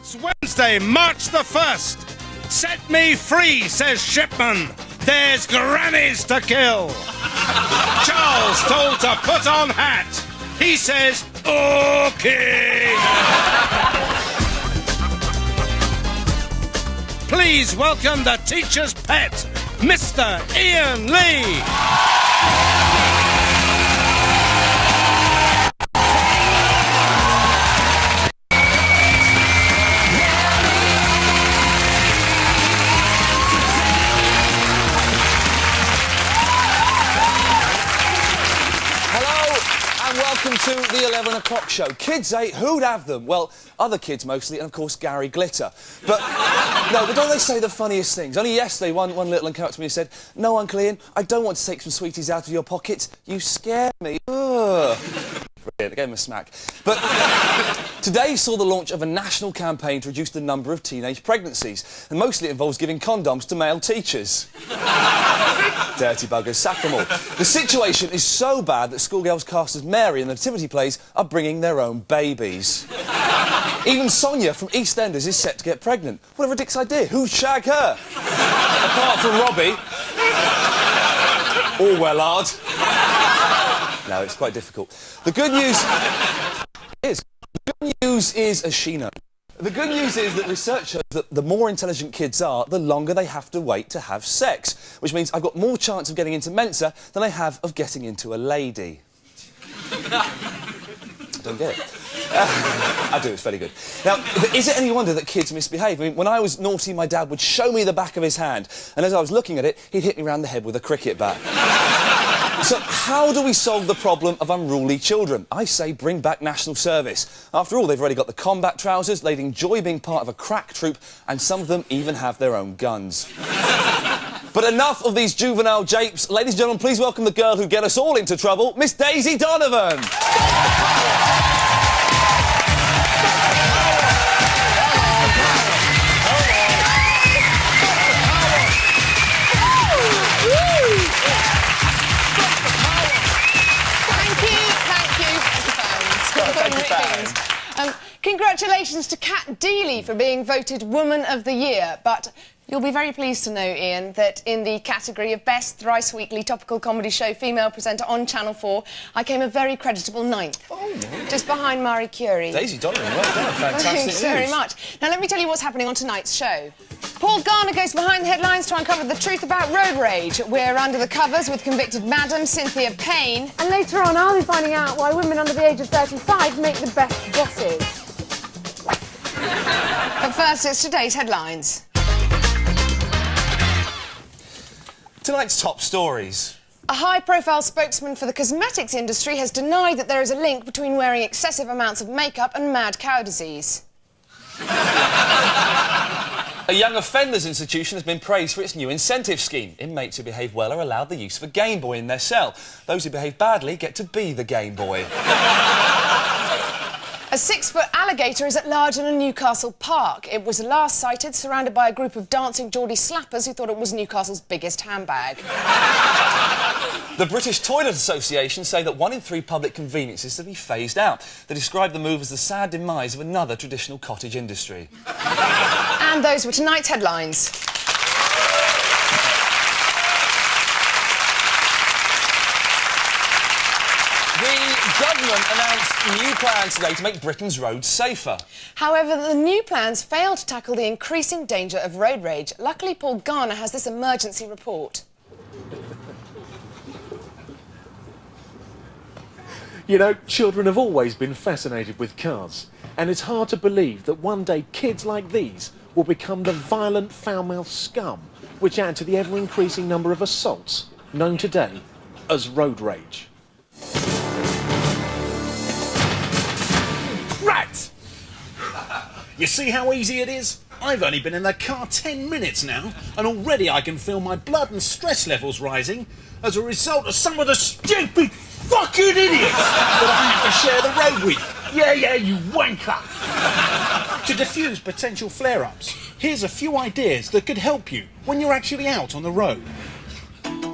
It's Wednesday, March the 1st. Set me free, says Shipman. There's grannies to kill. Charles told to put on hat. He says, OK. Please welcome the teacher's pet, Mr. Iain Lee. Welcome to the 11 o'clock show. Kids 8, who'd have them? Well, other kids mostly, and of course Gary Glitter. But, no, but don't they say the funniest things? Only yesterday, one little one came up to me and said, "No, Uncle Iain, I don't want to take some sweeties out of your pockets. You scare me." Ugh. Brilliant, I gave him a smack. But today saw the launch of a national campaign to reduce the number of teenage pregnancies, and mostly it involves giving condoms to male teachers. Dirty buggers, sack them all. The situation is so bad that schoolgirls cast as Mary in the nativity plays are bringing their own babies. Even Sonia from EastEnders is set to get pregnant. What a ridiculous idea. Who'd shag her? Apart from Robbie. Or Wellard. No, it's quite difficult. The good news is, as she knows, the good news is that research shows that the more intelligent kids are, the longer they have to wait to have sex, which means I've got more chance of getting into Mensa than I have of getting into a lady. Don't get it. I do, it's very good. Now, is it any wonder that kids misbehave? I mean, when I was naughty, my dad would show me the back of his hand, and as I was looking at it, he'd hit me round the head with a cricket bat. So how do we solve the problem of unruly children? I say bring back national service. After all, they've already got the combat trousers, they'd enjoy being part of a crack troop, and some of them even have their own guns. But enough of these juvenile japes. Ladies and gentlemen, please welcome the girl who'd get us all into trouble, Miss Daisy Donovan. Congratulations to Kat Deely for being voted Woman of the Year, but you'll be very pleased to know, Iain, that in the category of Best Thrice-Weekly Topical Comedy Show Female Presenter on Channel 4, I came a very creditable 9th. Oh, just behind Marie Curie. Daisy Donovan, well done, fantastic Thanks very much. Now, let me tell you what's happening on tonight's show. Paul Garner goes behind the headlines to uncover the truth about road rage. We're under the covers with convicted madam Cynthia Payne. And later on, I'll be finding out why women under the age of 35 make the best bosses. But first, it's today's headlines. Tonight's top stories. A high-profile spokesman for the cosmetics industry has denied that there is a link between wearing excessive amounts of makeup and mad cow disease. A young offenders institution has been praised for its new incentive scheme. Inmates who behave well are allowed the use of a Game Boy in their cell. Those who behave badly get to be the Game Boy. A 6-foot alligator is at large in a Newcastle park. It was last sighted surrounded by a group of dancing Geordie slappers who thought it was Newcastle's biggest handbag. The British Toilet Association say that 1 in 3 public conveniences is to be phased out. They describe the move as the sad demise of another traditional cottage industry. And those were tonight's headlines. The government announced new plans today to make Britain's roads safer. However, the new plans failed to tackle the increasing danger of road rage. Luckily, Paul Garner has this emergency report. You know, children have always been fascinated with cars, and it's hard to believe that one day kids like these will become the violent, foul-mouthed scum which add to the ever-increasing number of assaults known today as road rage. Right! You see how easy it is? I've only been in the car 10 minutes now, and already I can feel my blood and stress levels rising as a result of some of the stupid fucking idiots that I have to share the road with. Yeah, you wanker! To defuse potential flare-ups, here's a few ideas that could help you when you're actually out on the road.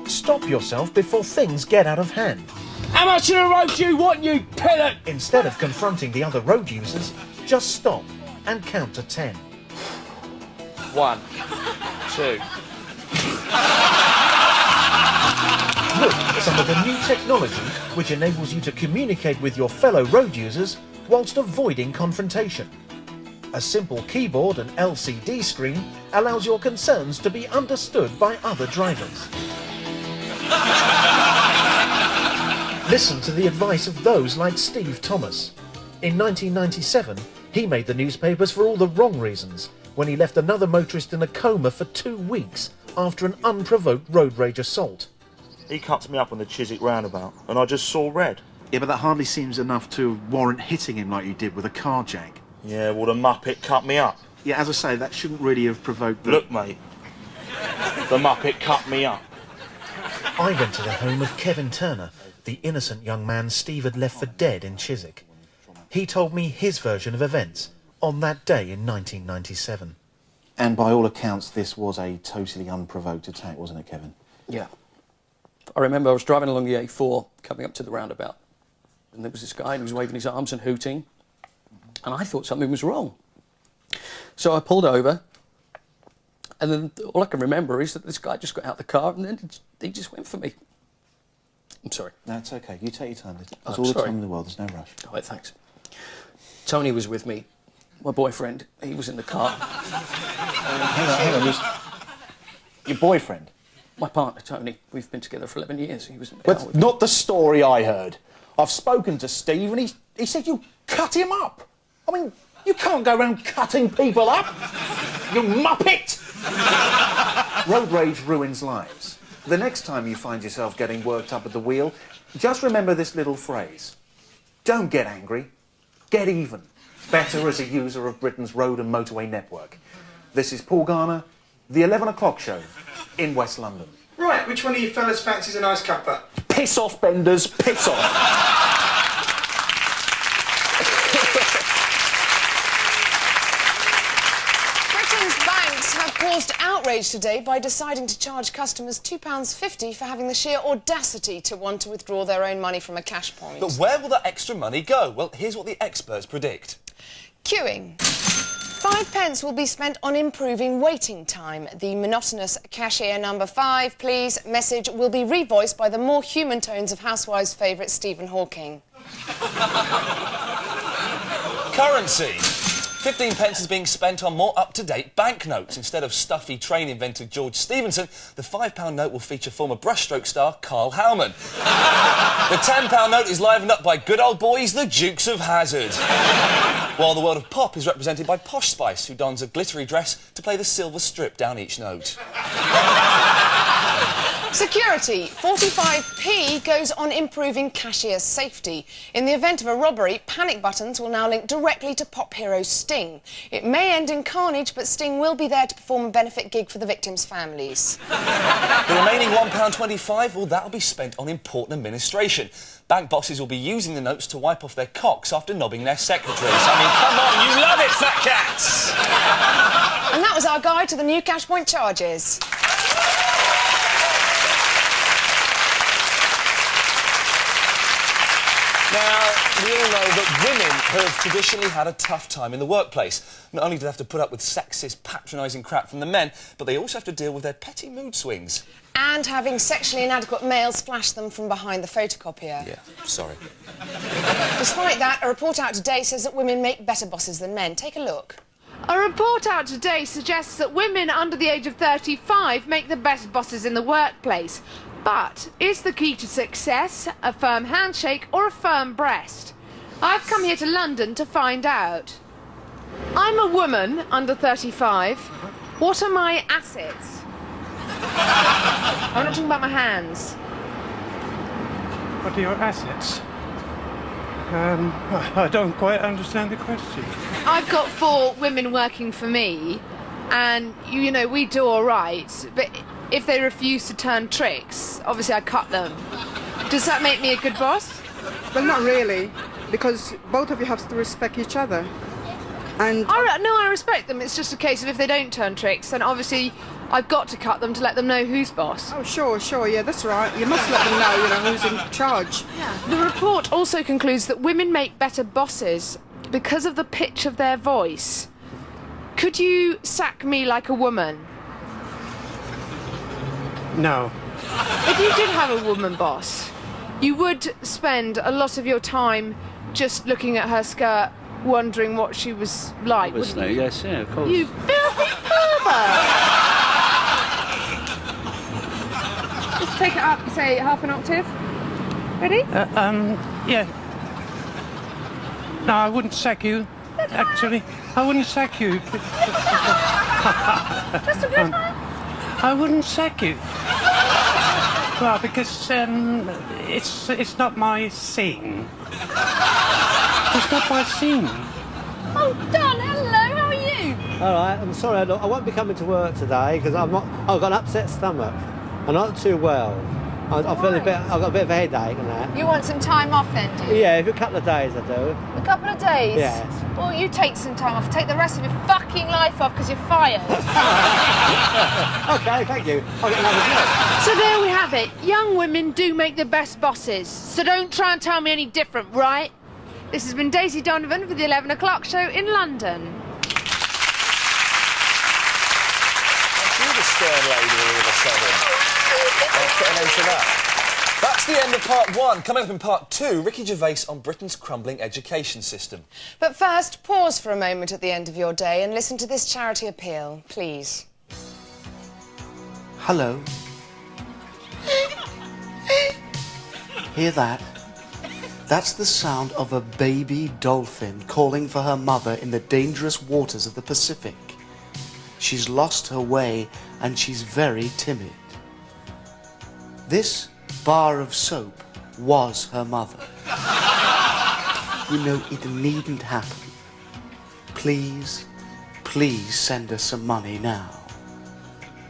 Stop yourself before things get out of hand. How much of the road do you want, you pillock? Instead of confronting the other road users, just stop and count to 10. 1, 2. Look at some of the new technology which enables you to communicate with your fellow road users whilst avoiding confrontation. A simple keyboard and LCD screen allows your concerns to be understood by other drivers. Listen to the advice of those like Steve Thomas. In 1997, he made the newspapers for all the wrong reasons when he left another motorist in a coma for 2 weeks after an unprovoked road rage assault. He cuts me up on the Chiswick roundabout and I just saw red. Yeah, but that hardly seems enough to warrant hitting him like you did with a car jack. Yeah, well, the Muppet cut me up. Yeah, as I say, that shouldn't really have provoked the... Look, mate. The Muppet cut me up. I went to the home of Kevin Turner, the innocent young man Steve had left for dead in Chiswick. He told me his version of events on that day in 1997. And by all accounts, this was a totally unprovoked attack, wasn't it, Kevin? Yeah. I remember I was driving along the A4, coming up to the roundabout, and there was this guy, and he was waving his arms and hooting, and I thought something was wrong. So I pulled over, and then all I can remember is that this guy just got out of the car, and then he just went for me. I'm sorry. No, it's okay. You take your time. There's I'm all the sorry. time in the world. There's no rush. All right, thanks. Tony was with me, my boyfriend. He was in the car. Hang on. Your boyfriend? My partner, Tony. We've been together for 11 years. He was in the car. But not the story I heard. I've spoken to Steve and he said you cut him up. I mean, you can't go around cutting people up. You muppet! Road rage ruins lives. The next time you find yourself getting worked up at the wheel, just remember this little phrase. Don't get angry. Get even. Better as a user of Britain's road and motorway network. This is Paul Garner, the 11 o'clock show in West London. Right, which one of you fellas fancies a nice cuppa? Piss off, Benders, piss off. Britain's banks have caused outrage today by deciding to charge customers £2.50 for having the sheer audacity to want to withdraw their own money from a cash point. But where will that extra money go? Well, here's what the experts predict. Queuing. 5 pence will be spent on improving waiting time. The monotonous cashier number 5, please, message will be revoiced by the more human tones of Housewives' favourite Stephen Hawking. Currency. 15 pence is being spent on more up-to-date banknotes. Instead of stuffy train inventor George Stephenson, the £5 note will feature former brushstroke star Carl Howman. The £10 note is livened up by good old boys, the Dukes of Hazzard. While the world of pop is represented by Posh Spice, who dons a glittery dress to play the silver strip down each note. Security. 45p goes on improving cashier safety. In the event of a robbery, panic buttons will now link directly to pop hero Sting. It may end in carnage, but Sting will be there to perform a benefit gig for the victims' families. The remaining £1.25, well, that'll be spent on important administration. Bank bosses will be using the notes to wipe off their cocks after knobbing their secretaries. I mean, come on, you love it, fat cats! And that was our guide to the new cash point charges. Now, we all know that women have traditionally had a tough time in the workplace. Not only do they have to put up with sexist, patronising crap from the men, but they also have to deal with their petty mood swings. And having sexually inadequate males flash them from behind the photocopier. Yeah, sorry. Despite that, a report out today says that women make better bosses than men. Take a look. A report out today suggests that women under the age of 35 make the best bosses in the workplace. But is the key to success a firm handshake or a firm breast? I've come here to London to find out. I'm a woman under 35. What are my assets? I'm not talking about my hands. What are your assets? I don't quite understand the question. I've got 4 women working for me, and, you know, we do all right, but if they refuse to turn tricks, obviously I cut them. Does that make me a good boss? Well, not really, because both of you have to respect each other. And No, I respect them. It's just a case of if they don't turn tricks, then obviously I've got to cut them to let them know who's boss. oh, sure, yeah, that's right. You must let them know, who's in charge. The report also concludes that women make better bosses because of the pitch of their voice. Could you sack me like a woman? No. If you did have a woman boss, you would spend a lot of your time just looking at her skirt, wondering what she was like, wouldn't you? Yes, yeah, of course. You filthy pervert! Just take it up, say half an octave. Ready? Yeah. No, I wouldn't sack you, actually. I wouldn't sack you. Just a bit I wouldn't sack you. Well, because it's not my scene. It's not my scene. Oh, Don, hello, how are you? All right, I'm sorry, I won't be coming to work today because I've got an upset stomach. I'm not too well. I've got a bit of a headache and that. You want some time off then, do you? Yeah, a couple of days I do. A couple of days? Yes. Well, you take some time off. Take the rest of your fucking life off because you're fired. OK, thank you. I'll get another job. So there we have it. Young women do make the best bosses. So don't try and tell me any different, right? This has been Daisy Donovan for the 11 o'clock show in London. You're the stern lady all of a sudden. I'll put an end to that. That's the end of part 1. Coming up in part 2, Ricky Gervais on Britain's crumbling education system. But first, pause for a moment at the end of your day and listen to this charity appeal, please. Hello. Hear that? That's the sound of a baby dolphin calling for her mother in the dangerous waters of the Pacific. She's lost her way and she's very timid. This bar of soap was her mother. You know, it needn't happen. Please, please send us some money now.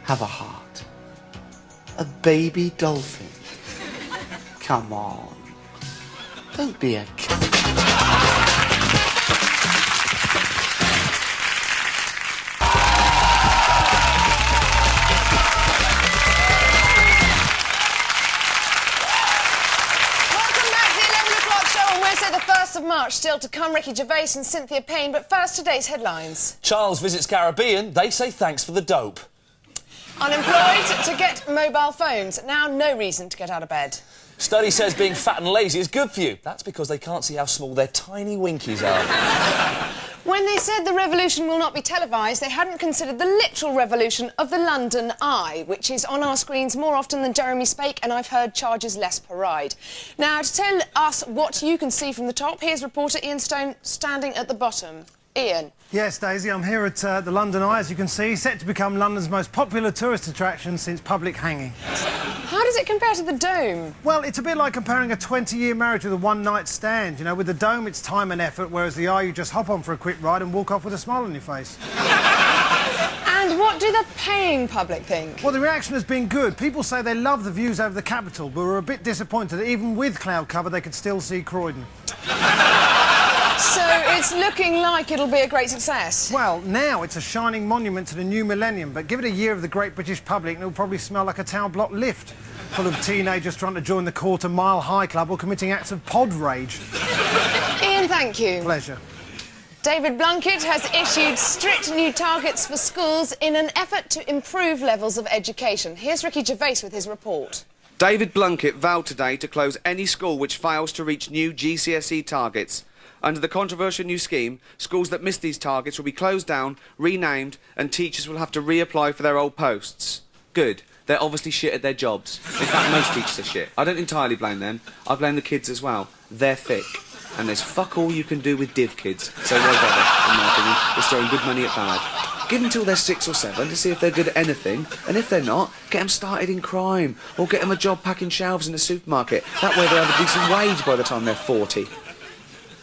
Have a heart. A baby dolphin. Come on. Don't be a of March still to come. Ricky Gervais and Cynthia Payne, but first today's headlines. Charles visits Caribbean. They say thanks for the dope. Unemployed to get mobile phones. Now no reason to get out of bed. Study says being fat and lazy is good for you. That's because they can't see how small their tiny winkies are. When they said the revolution will not be televised, they hadn't considered the literal revolution of the London Eye, which is on our screens more often than Jeremy Spake, and I've heard charges less per ride. Now, to tell us what you can see from the top, here's reporter Iain Stone standing at the bottom. Iain. Yes, Daisy, I'm here at the London Eye, as you can see, set to become London's most popular tourist attraction since public hanging. How does it compare to the Dome? Well, it's a bit like comparing a 20-year marriage with a one-night stand. You know, with the Dome, it's time and effort, whereas the Eye, you just hop on for a quick ride and walk off with a smile on your face. And what do the paying public think? Well, the reaction has been good. People say they love the views over the capital, but were a bit disappointed that even with cloud cover, they could still see Croydon. So it's looking like it'll be a great success. Well, now it's a shining monument to the new millennium, but give it a year of the great British public and it'll probably smell like a tower block lift, full of teenagers trying to join the Quarter Mile High Club or committing acts of pod rage. Iain, thank you. Pleasure. David Blunkett has issued strict new targets for schools in an effort to improve levels of education. Here's Ricky Gervais with his report. David Blunkett vowed today to close any school which fails to reach new GCSE targets. Under the controversial new scheme, schools that miss these targets will be closed down, renamed, and teachers will have to reapply for their old posts. Good. They're obviously shit at their jobs. In fact, most teachers are shit. I don't entirely blame them. I blame the kids as well. They're thick. And there's fuck all you can do with div kids. So no bother, in my opinion, is throwing good money at bad. Give them till they're 6 or 7 to see if they're good at anything, and if they're not, get them started in crime, or get them a job packing shelves in a supermarket. That way they'll have a decent wage by the time they're 40.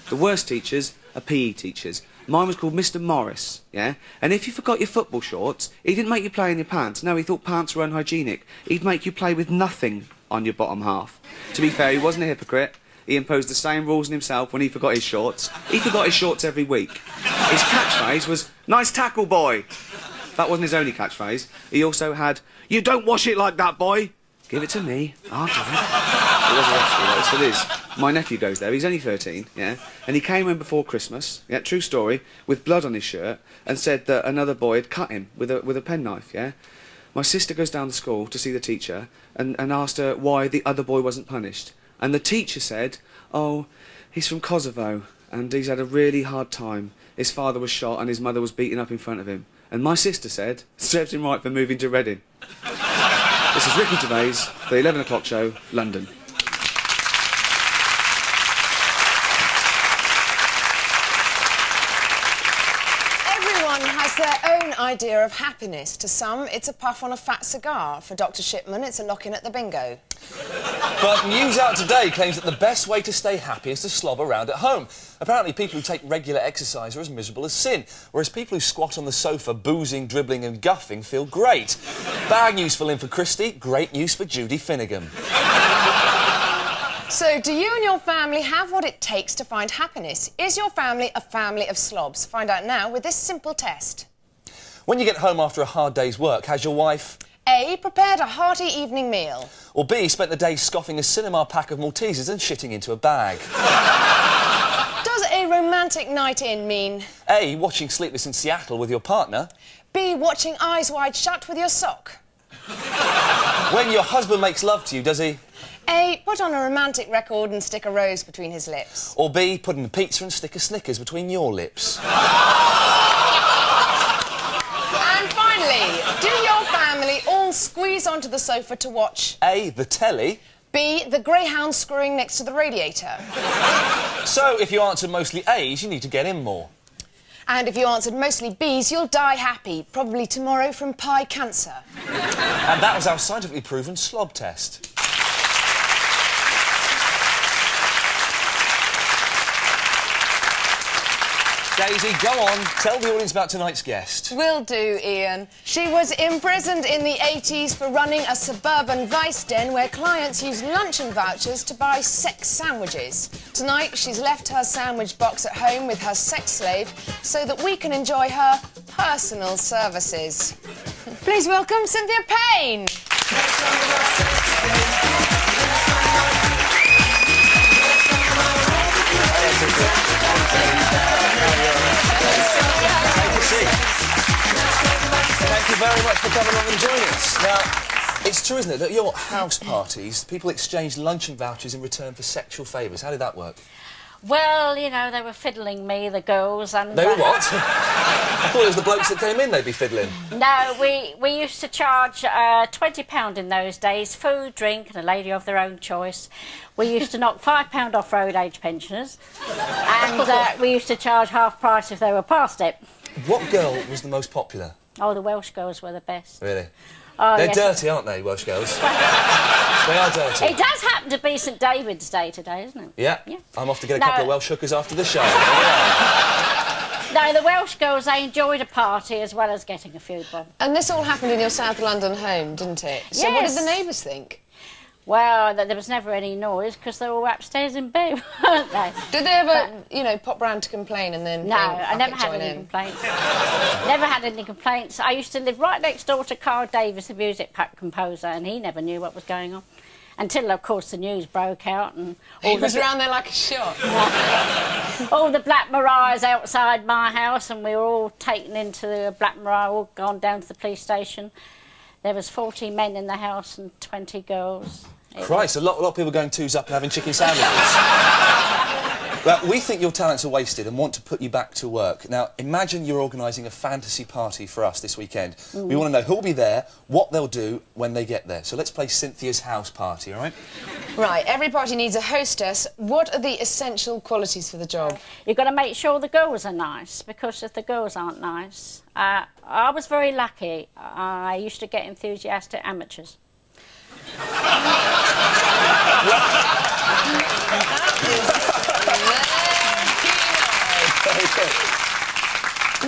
The worst teachers are PE teachers. Mine was called Mr. Morris, yeah? And if you forgot your football shorts, he didn't make you play in your pants. No, he thought pants were unhygienic. He'd make you play with nothing on your bottom half. To be fair, he wasn't a hypocrite. He imposed the same rules on himself when he forgot his shorts. He forgot his shorts every week. His catchphrase was, "Nice tackle, boy." That wasn't his only catchphrase. He also had, "You don't wash it like that, boy." Give it to me. I'll do it. It was a rough school, it still is. My nephew goes there, he's only 13, yeah? And he came home before Christmas, yeah, true story, with blood on his shirt, and said that another boy had cut him with a penknife, yeah? My sister goes down to school to see the teacher and asked her why the other boy wasn't punished. And the teacher said, oh, he's from Kosovo, and he's had a really hard time. His father was shot and his mother was beaten up in front of him. And my sister said, serves him right for moving to Reading. This is Ricky Gervais for the 11 o'clock show, London. Everyone has their own idea of happiness. To some, it's a puff on a fat cigar. For Dr. Shipman, it's a lock-in at the bingo. But news out today claims that the best way to stay happy is to slob around at home. Apparently, people who take regular exercise are as miserable as sin, whereas people who squat on the sofa, boozing, dribbling and guffing feel great. Bad news for Lynn for Christie, great news for Judy Finnegan. So, do you and your family have what it takes to find happiness? Is your family a family of slobs? Find out now with this simple test. When you get home after a hard day's work, has your wife... A. Prepared a hearty evening meal. Or B. Spent the day scoffing a cinema pack of Maltesers and shitting into a bag. Does a romantic night in mean... A. Watching Sleepless in Seattle with your partner. B. Watching Eyes Wide Shut with your sock. When your husband makes love to you, does he... A. Put on a romantic record and stick a rose between his lips. Or B. Put in a pizza and stick a Snickers between your lips. And finally, do your family all squeeze onto the sofa to watch... A. The telly. B. The greyhound screwing next to the radiator. So, if you answered mostly A's, you need to get in more. And if you answered mostly B's, you'll die happy, probably tomorrow from pie cancer. And that was our scientifically proven slob test. Daisy, go on. Tell the audience about tonight's guest. Will do, Iain. She was imprisoned in the 80s for running a suburban vice den where clients used luncheon vouchers to buy sex sandwiches. Tonight, she's left her sandwich box at home with her sex slave so that we can enjoy her personal services. Please welcome Cynthia Payne. Thank you very much for coming along and joining us. Now, it's true, isn't it, that at your house parties, people exchange luncheon vouchers in return for sexual favours. How did that work? Well, you know, they were fiddling me, the girls, and... They were what? I thought it was the blokes that came in they'd be fiddling. No, we used to charge £20 in those days, food, drink, and a lady of their own choice. We used to knock £5 off road age pensioners, and we used to charge half price if they were past it. What girl was the most popular? Oh, the Welsh girls were the best. Really? Oh, They're yes. dirty, aren't they, Welsh girls? They are dirty. It does happen to be St David's Day today, isn't it? Yeah. I'm off to get a couple of Welsh hookers after the show. No, the Welsh girls, they enjoyed a party as well as getting a few bob. And this all happened in your South London home, didn't it? So what did the neighbours think? Well, there was never any noise because they were all upstairs in bed, weren't they? Did they ever, you know, pop round to complain and then... No, I never had any complaints. Never had any complaints. I used to live right next door to Carl Davis, the music composer, and he never knew what was going on. Until, of course, the news broke out and... He was around there like a shot. All the Black Mariahs outside my house, and we were all taken into the Black Mariah, all gone down to the police station. There was 40 men in the house and 20 girls. Christ, a lot of people going twos up and having chicken sandwiches. Well, we think your talents are wasted and want to put you back to work. Now, imagine you're organising a fantasy party for us this weekend. We want to know who will be there, what they'll do when they get there. So let's play Cynthia's house party, all right? Right, every party needs a hostess. What are the essential qualities for the job? You've got to make sure the girls are nice, because if the girls aren't nice... I was very lucky. I used to get enthusiastic amateurs.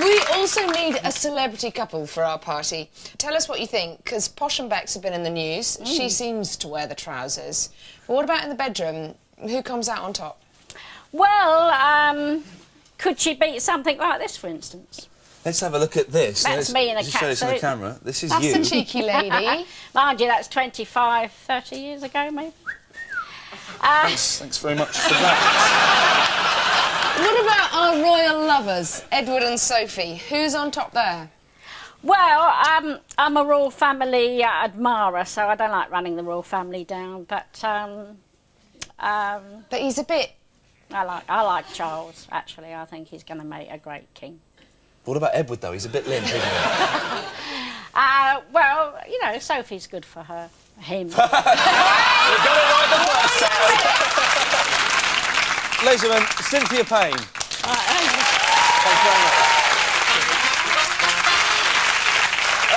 We also need a celebrity couple for our party. Tell us what you think, because Posh and Bex have been in the news. She seems to wear the trousers. But what about in the bedroom? Who comes out on top? Well, could she beat something like this, for instance? Let's have a look at this. That's me in a catsuit. Show this on the camera. This is you. That's a cheeky lady. Mind you, that's 25, 30 years ago, maybe. Thanks very much for that. What about our royal lovers, Edward and Sophie? Who's on top there? Well, I'm a royal family admirer, so I don't like running the royal family down. But he's a bit. I like Charles. Actually, I think he's going to make a great king. What about Edward though? He's a bit limp, isn't he? Well, you know, Sophie's good for her. Him. You got it right the first time. Ladies and gentlemen, Cynthia Payne. Thanks very much.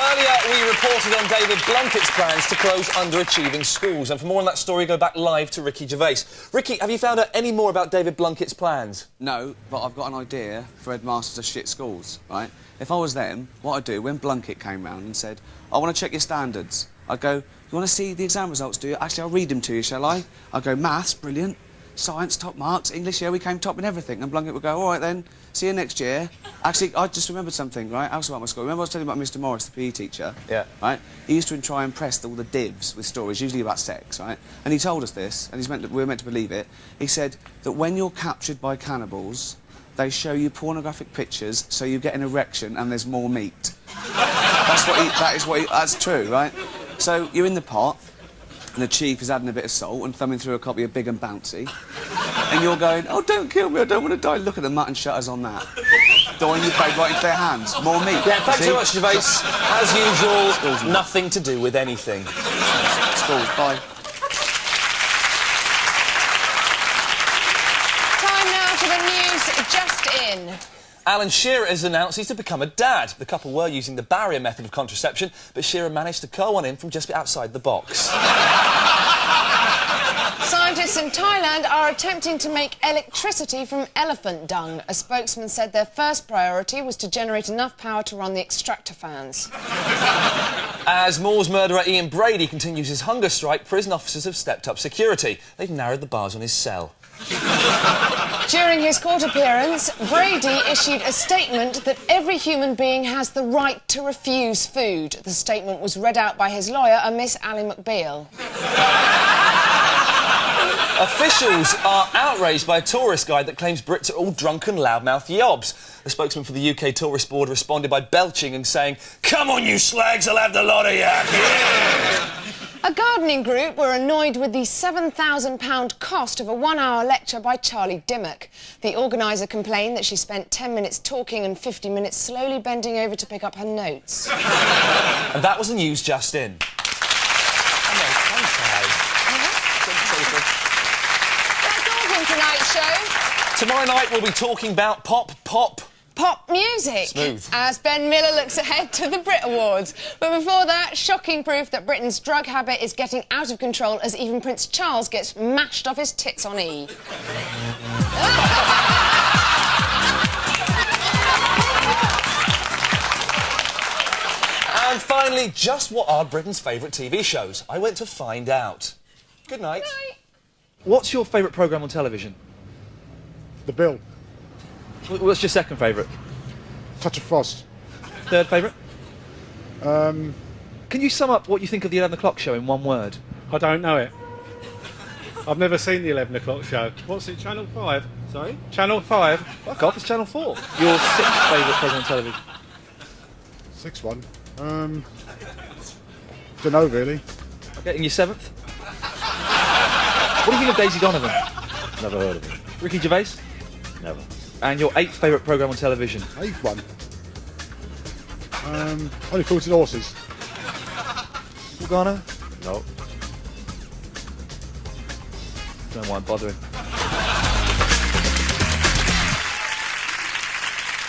Earlier, we reported on David Blunkett's plans to close underachieving schools. And for more on that story, go back live to Ricky Gervais. Ricky, have you found out any more about David Blunkett's plans? No, but I've got an idea for headmasters of shit schools, right? If I was them, what I'd do, when Blunkett came round and said, I want to check your standards, I'd go, you want to see the exam results, do you? Actually, I'll read them to you, shall I? I'd go, maths, brilliant. Science, top marks. English, yeah, we came top in everything. And Blunkett would go, all right then, see you next year. Actually, I just remembered something, right? I was about my school. Remember I was telling you about Mr Morris, the PE teacher? Yeah. Right? He used to try and impress all the divs with stories, usually about sex, right? And he told us this, and we were meant to believe it. He said that when you're captured by cannibals, they show you pornographic pictures so you get an erection and there's more meat. That's true, right? So you're in the pot, and the chief is adding a bit of salt and thumbing through a copy of Big and Bouncy, and you're going, oh, don't kill me, I don't want to die. Look at the mutton shutters on that. The one you played right into their hands. More meat. Yeah, thanks so much, Gervais. As usual, nothing to do with anything. Schools, bye. Time now for the news just in. Alan Shearer has announced he's to become a dad. The couple were using the barrier method of contraception, but Shearer managed to curl one in from just outside the box. Scientists in Thailand are attempting to make electricity from elephant dung. A spokesman said their first priority was to generate enough power to run the extractor fans. As Moore's murderer Iain Brady continues his hunger strike, prison officers have stepped up security. They've narrowed the bars on his cell. During his court appearance, Brady issued a statement that every human being has the right to refuse food. The statement was read out by his lawyer, a Miss Ally McBeal. Officials are outraged by a tourist guide that claims Brits are all drunken, loudmouth yobs. The spokesman for the UK Tourist Board responded by belching and saying, "Come on, you slags, I'll have the lot of you." Yeah. A gardening group were annoyed with the £7,000 cost of a 1-hour lecture by Charlie Dimmock. The organiser complained that she spent 10 minutes talking and 50 minutes slowly bending over to pick up her notes. And that was the news just in. That's all from tonight's show. Tomorrow night we'll be talking about pop music. Smooth. As Ben Miller looks ahead to the Brit Awards. But before that, shocking proof that Britain's drug habit is getting out of control as even Prince Charles gets mashed off his tits on E. And finally, just what are Britain's favourite TV shows? I went to find out. Good night. Good night. What's your favourite programme on television? The Bill. What's your second favourite? Touch of Frost. Third favourite? Can you sum up what you think of the 11 o'clock show in one word? I don't know it. I've never seen the 11 o'clock show. What's it, Channel 5? Sorry? Channel 5? Fuck off, it's Channel 4. Your sixth favourite programme on television? Sixth one? Don't know, really. Okay, and your seventh? What do you think of Daisy Donovan? Never heard of it. Ricky Gervais? Never. And your eighth favourite programme on television? Eighth one? Only Fools and Horses. Paul Garner? No. Don't mind bothering.